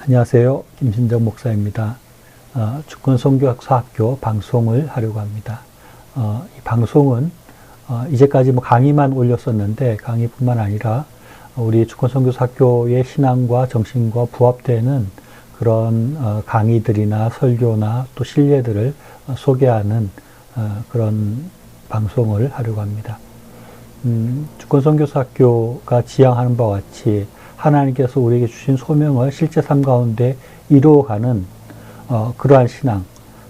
안녕하세요. 김신정 목사입니다. 주권선교학교 방송을 하려고 합니다. 이 방송은 이제까지 강의만 올렸었는데 강의뿐만 아니라 우리 주권선교학교의 신앙과 정신과 부합되는 그런 강의들이나 설교나 또 신뢰들을 소개하는 그런 방송을 하려고 합니다. 주권선교학교가 지향하는 바와 같이 하나님께서 우리에게 주신 소명을 실제 삶 가운데 이루어가는 그러한 신앙,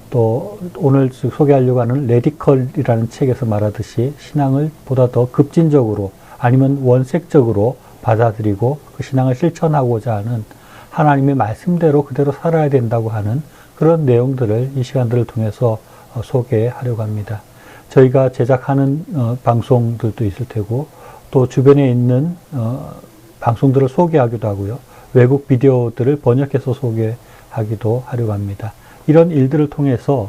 또 오늘 소개하려고 하는 레디컬이라는 책에서 말하듯이 신앙을 보다 더 급진적으로 아니면 원색적으로 받아들이고 그 신앙을 실천하고자 하는 하나님의 말씀대로 그대로 살아야 된다고 하는 그런 내용들을 이 시간들을 통해서 소개하려고 합니다. 저희가 제작하는 방송들도 있을 테고 또 주변에 있는 방송들을 소개하기도 하고요. 외국 비디오들을 번역해서 소개하기도 하려고 합니다. 이런 일들을 통해서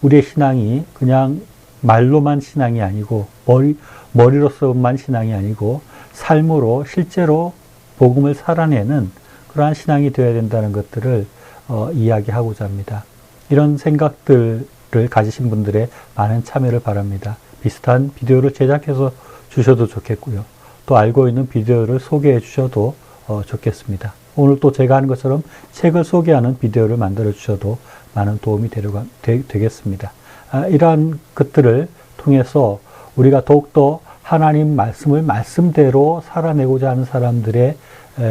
우리의 신앙이 그냥 말로만 신앙이 아니고 머리로서만 신앙이 아니고 삶으로 실제로 복음을 살아내는 그러한 신앙이 되어야 된다는 것들을 이야기하고자 합니다. 이런 생각들을 가지신 분들의 많은 참여를 바랍니다. 비슷한 비디오를 제작해서 주셔도 좋겠고요. 또 알고 있는 비디오를 소개해 주셔도 좋겠습니다. 오늘 또 제가 하는 것처럼 책을 소개하는 비디오를 만들어 주셔도 많은 도움이 되겠습니다. 이러한 것들을 통해서 우리가 더욱더 하나님 말씀을 말씀대로 살아내고자 하는 사람들의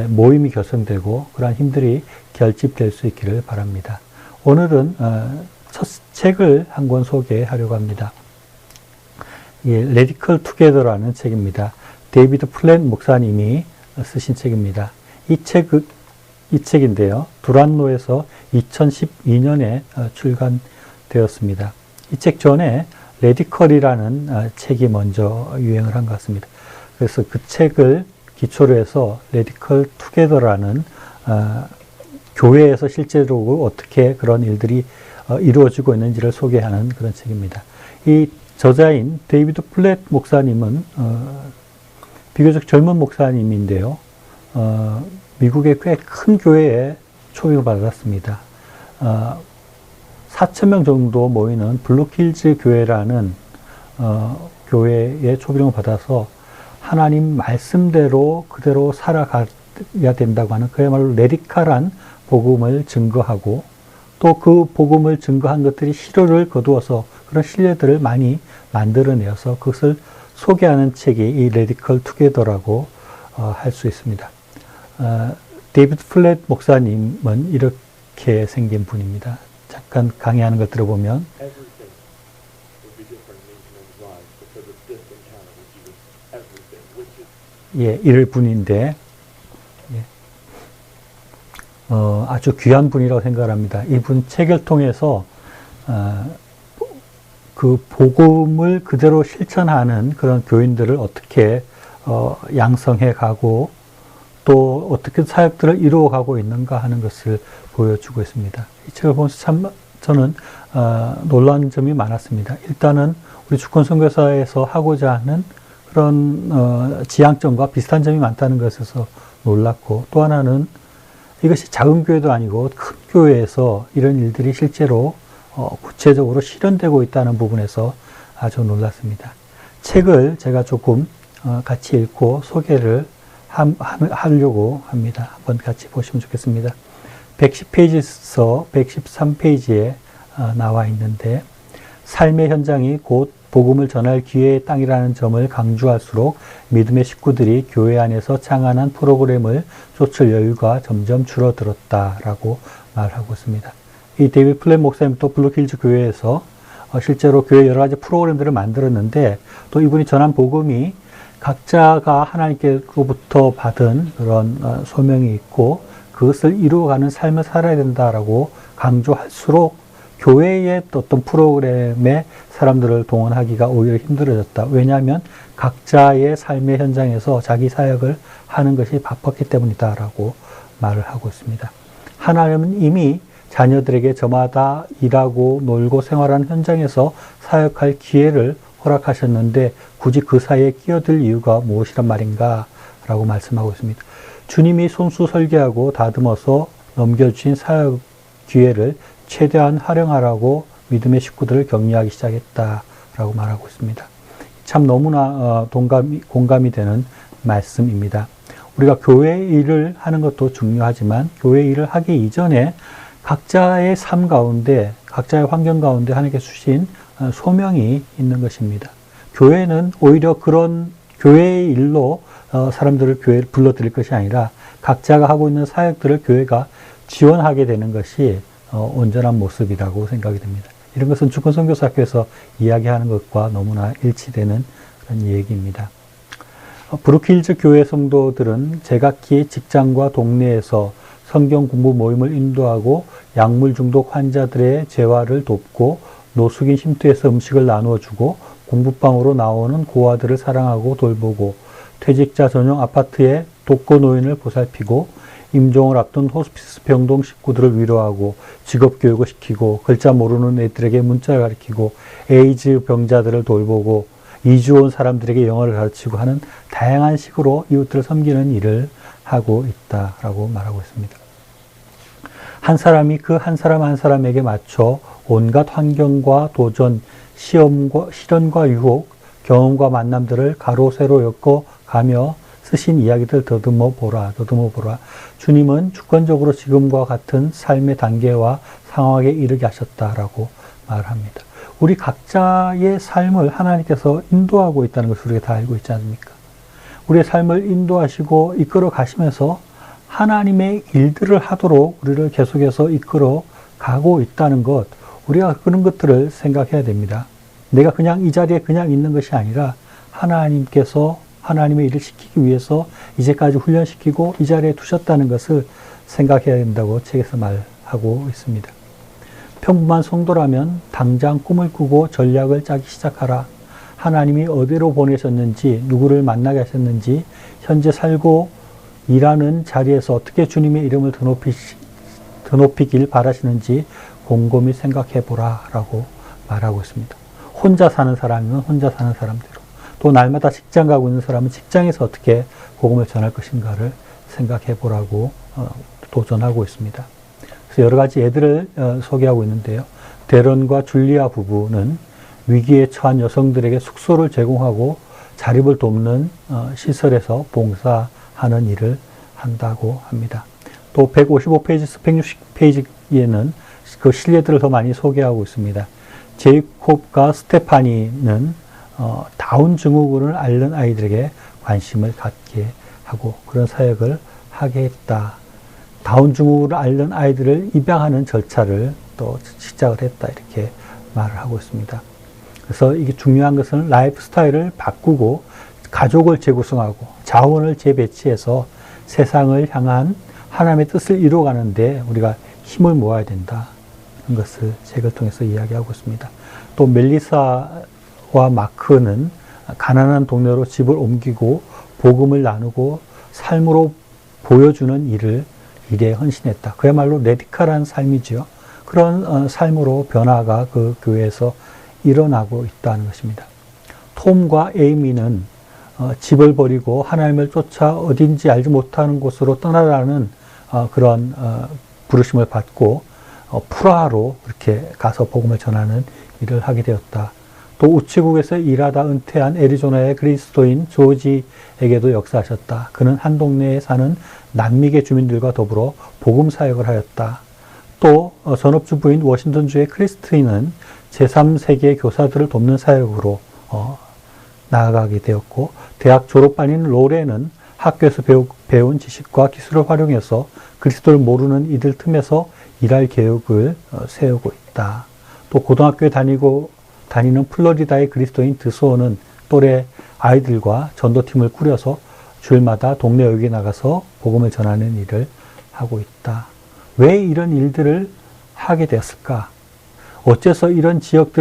모임이 결성되고 그러한 힘들이 결집될 수 있기를 바랍니다. 오늘은 첫 책을 한 권 소개하려고 합니다. 레디컬 투게더라는 책입니다. 데이비드 플랫 목사님이 쓰신 책입니다. 이 책인데요. 두란노에서 2012년에 출간되었습니다. 이 책 전에 레디컬이라는 책이 먼저 유행을 한 것 같습니다. 그래서 그 책을 기초로 해서 레디컬 투게더라는 교회에서 실제로 어떻게 그런 일들이 이루어지고 있는지를 소개하는 그런 책입니다. 이 저자인 데이비드 플랫 목사님은 비교적 젊은 목사님인데요. 미국의 꽤 큰 교회에 초빙을 받았습니다. 4,000명 정도 모이는 블루힐즈 교회라는 교회에 초빙을 받아서 하나님 말씀대로 그대로 살아가야 된다고 하는 그야말로 레디컬한 복음을 증거하고 또 그 복음을 증거한 것들이 실효를 거두어서 그런 신뢰들을 많이 만들어내어서 그것을 소개하는 책이 이 레디컬 투게더라고 할 수 있습니다. 데이비드 플랫 목사님은 이렇게 생긴 분입니다. 잠깐 강의하는 걸 들어보면 이럴 분인데 아주 귀한 분이라고 생각합니다. 이분 책을 통해서 그 복음을 그대로 실천하는 그런 교인들을 어떻게 양성해 가고 또 어떻게 사역들을 이루어 가고 있는가 하는 것을 보여주고 있습니다. 이 책을 보면서 참 저는 놀라운 점이 많았습니다. 일단은 우리 주권선교사에서 하고자 하는 그런 지향점과 비슷한 점이 많다는 것에서 놀랐고 또 하나는 이것이 작은 교회도 아니고 큰 교회에서 이런 일들이 실제로 구체적으로 실현되고 있다는 부분에서 아주 놀랐습니다. 책을 제가 조금 같이 읽고 소개를 하려고 합니다. 한번 같이 보시면 좋겠습니다. 110페이지에서 113페이지에 나와 있는데 삶의 현장이 곧 복음을 전할 기회의 땅이라는 점을 강조할수록 믿음의 식구들이 교회 안에서 창안한 프로그램을 쫓을 여유가 점점 줄어들었다라고 말하고 있습니다. 이 데이비드 플랫 목사님 또 블루힐즈 교회에서 실제로 교회 여러 가지 프로그램들을 만들었는데 또 이분이 전한 복음이 각자가 하나님께로부터 받은 그런 소명이 있고 그것을 이루어가는 삶을 살아야 된다라고 강조할수록 교회의 어떤 프로그램에 사람들을 동원하기가 오히려 힘들어졌다. 왜냐하면 각자의 삶의 현장에서 자기 사역을 하는 것이 바빴기 때문이다라고 말을 하고 있습니다. 하나님은 이미 자녀들에게 저마다 일하고 놀고 생활하는 현장에서 사역할 기회를 허락하셨는데 굳이 그 사이에 끼어들 이유가 무엇이란 말인가 라고 말씀하고 있습니다. 주님이 손수 설계하고 다듬어서 넘겨주신 사역 기회를 최대한 활용하라고 믿음의 식구들을 격려하기 시작했다라고 말하고 있습니다. 참 너무나 공감이 되는 말씀입니다. 우리가 교회 일을 하는 것도 중요하지만 교회 일을 하기 이전에 각자의 삶 가운데, 각자의 환경 가운데 하나님께 주신 소명이 있는 것입니다. 교회는 오히려 그런 교회의 일로 사람들을 교회에 불러들일 것이 아니라 각자가 하고 있는 사역들을 교회가 지원하게 되는 것이 온전한 모습이라고 생각이 됩니다. 이런 것은 주권선교사학교에서 이야기하는 것과 너무나 일치되는 그런 얘기입니다. 브루크힐즈 교회 성도들은 제각기 직장과 동네에서 성경 공부 모임을 인도하고 약물 중독 환자들의 재활을 돕고 노숙인 쉼터에서 음식을 나누어 주고 공부방으로 나오는 고아들을 사랑하고 돌보고 퇴직자 전용 아파트의 독거 노인을 보살피고 임종을 앞둔 호스피스 병동 식구들을 위로하고 직업교육을 시키고 글자 모르는 애들에게 문자를 가르치고 에이즈 병자들을 돌보고 이주 온 사람들에게 영어를 가르치고 하는 다양한 식으로 이웃들을 섬기는 일을 하고 있다라고 말하고 있습니다. 한 사람이 그 한 사람 한 사람에게 맞춰 온갖 환경과 도전, 시련과 유혹, 경험과 만남들을 가로 세로 엮어 가며 쓰신 이야기들 더듬어 보라. 주님은 주권적으로 지금과 같은 삶의 단계와 상황에 이르게 하셨다라고 말합니다. 우리 각자의 삶을 하나님께서 인도하고 있다는 것을 우리가 다 알고 있지 않습니까? 우리의 삶을 인도하시고 이끌어 가시면서 하나님의 일들을 하도록 우리를 계속해서 이끌어 가고 있다는 것, 우리가 그런 것들을 생각해야 됩니다. 내가 그냥 이 자리에 그냥 있는 것이 아니라 하나님께서 하나님의 일을 시키기 위해서 이제까지 훈련시키고 이 자리에 두셨다는 것을 생각해야 된다고 책에서 말하고 있습니다. 평범한 성도라면 당장 꿈을 꾸고 전략을 짜기 시작하라. 하나님이 어디로 보내셨는지, 누구를 만나게 하셨는지, 현재 살고 일하는 자리에서 어떻게 주님의 이름을 드높이길 바라시는지 곰곰이 생각해 보라 라고 말하고 있습니다. 혼자 사는 사람이면 혼자 사는 사람대로, 또 날마다 직장 가고 있는 사람은 직장에서 어떻게 복음을 전할 것인가를 생각해 보라고 도전하고 있습니다. 그래서 여러 가지 예들을 소개하고 있는데요. 데런과 줄리아 부부는 위기에 처한 여성들에게 숙소를 제공하고 자립을 돕는 시설에서 봉사하는 일을 한다고 합니다. 또 155페이지에서 160페이지에는 그 실례들을 더 많이 소개하고 있습니다. 제이콥과 스테파니는 다운 증후군을 앓는 아이들에게 관심을 갖게 하고 그런 사역을 하게 했다. 다운 증후군을 앓는 아이들을 입양하는 절차를 또 시작을 했다. 이렇게 말을 하고 있습니다. 그래서 이게 중요한 것은 라이프 스타일을 바꾸고 가족을 재구성하고 자원을 재배치해서 세상을 향한 하나님의 뜻을 이루어가는데 우리가 힘을 모아야 된다. 이런 것을 책을 통해서 이야기하고 있습니다. 또 멜리사와 마크는 가난한 동네로 집을 옮기고 복음을 나누고 삶으로 보여주는 일에 헌신했다. 그야말로 레디컬한 삶이지요. 그런 삶으로 변화가 그 교회에서 일어나고 있다는 것입니다. 톰과 에이미는 집을 버리고 하나님을 쫓아 어딘지 알지 못하는 곳으로 떠나라는 그런 부르심을 받고 프라하로 이렇게 가서 복음을 전하는 일을 하게 되었다. 또 우체국에서 일하다 은퇴한 애리조나의 그리스도인 조지에게도 역사하셨다. 그는 한 동네에 사는 남미계 주민들과 더불어 복음 사역을 하였다. 또 전업주부인 워싱턴주의 크리스티는 제3세계 교사들을 돕는 사역으로 나아가게 되었고, 대학 졸업반인 로렌은 학교에서 배운 지식과 기술을 활용해서 그리스도를 모르는 이들 틈에서 일할 계획을 세우고 있다. 또 고등학교에 다니는 플로리다의 그리스도인 드소는 또래 아이들과 전도팀을 꾸려서 주일마다 동네 여기에 나가서 복음을 전하는 일을 하고 있다. 왜 이런 일들을 하게 되었을까? 어째서 이런 지역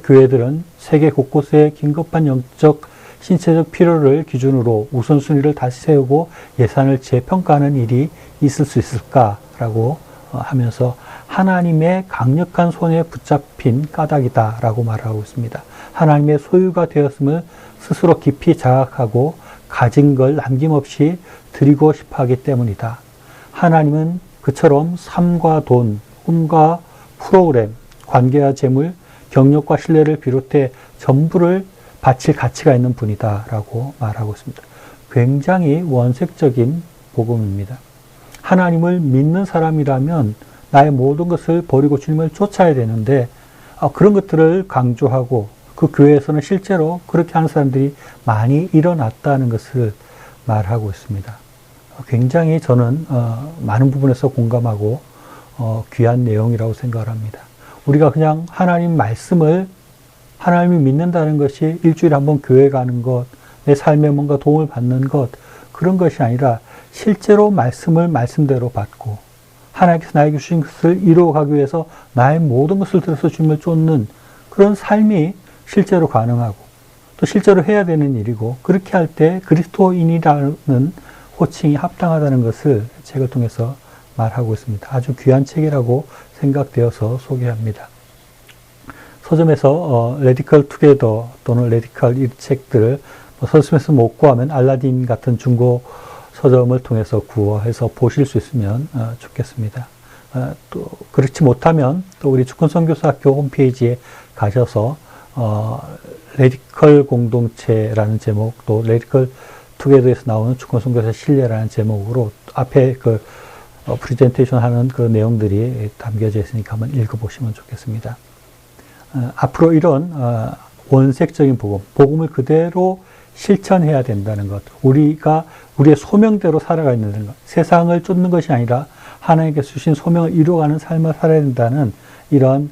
교회들은 세계 곳곳에 긴급한 영적, 신체적 필요를 기준으로 우선순위를 다시 세우고 예산을 재평가하는 일이 있을 수 있을까라고 하면서 하나님의 강력한 손에 붙잡힌 까닭이다라고 말하고 있습니다. 하나님의 소유가 되었음을 스스로 깊이 자각하고 가진 걸 남김없이 드리고 싶어 하기 때문이다. 하나님은 그처럼 삶과 돈, 꿈과 프로그램, 관계와 재물, 경력과 신뢰를 비롯해 전부를 바칠 가치가 있는 분이다 라고 말하고 있습니다. 굉장히 원색적인 복음입니다. 하나님을 믿는 사람이라면 나의 모든 것을 버리고 주님을 쫓아야 되는데 그런 것들을 강조하고 그 교회에서는 실제로 그렇게 하는 사람들이 많이 일어났다는 것을 말하고 있습니다. 굉장히 저는 많은 부분에서 공감하고 귀한 내용이라고 생각을 합니다. 우리가 그냥 하나님 말씀을 하나님이 믿는다는 것이 일주일에 한 번 교회 가는 것, 내 삶에 뭔가 도움을 받는 것, 그런 것이 아니라 실제로 말씀을 말씀대로 받고 하나님께서 나에게 주신 것을 이루어가기 위해서 나의 모든 것을 들여서 주님을 쫓는 그런 삶이 실제로 가능하고 또 실제로 해야 되는 일이고 그렇게 할 때 그리스도인이라는 호칭이 합당하다는 것을 책을 통해서 말하고 있습니다. 아주 귀한 책이라고 생각되어서 소개합니다. 서점에서 레디컬 투게더 또는 레디컬 이 책들을 서점에서 못 구하면 알라딘 같은 중고 서점을 통해서 구해서 보실 수 있으면 좋겠습니다. 또 그렇지 못하면 또 우리 주권선교사학교 홈페이지에 가셔서 레디컬 공동체라는 제목 또 레디컬 투게더에서 나오는 주권선교사 신뢰라는 제목으로 앞에 그 프레젠테이션 하는 그 내용들이 담겨져 있으니까 한번 읽어보시면 좋겠습니다. 앞으로 이런 원색적인 복음을 그대로 실천해야 된다는 것, 우리가 우리의 소명대로 살아가야 된다는 것, 세상을 쫓는 것이 아니라 하나님께서 주신 소명을 이루어가는 삶을 살아야 된다는 이런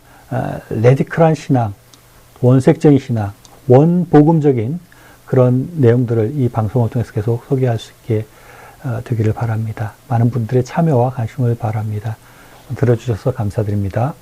레디컬한 신앙, 원색적인 신앙, 원복음적인 그런 내용들을 이 방송을 통해서 계속 소개할 수 있게 되기를 바랍니다. 많은 분들의 참여와 관심을 바랍니다. 들어주셔서 감사드립니다.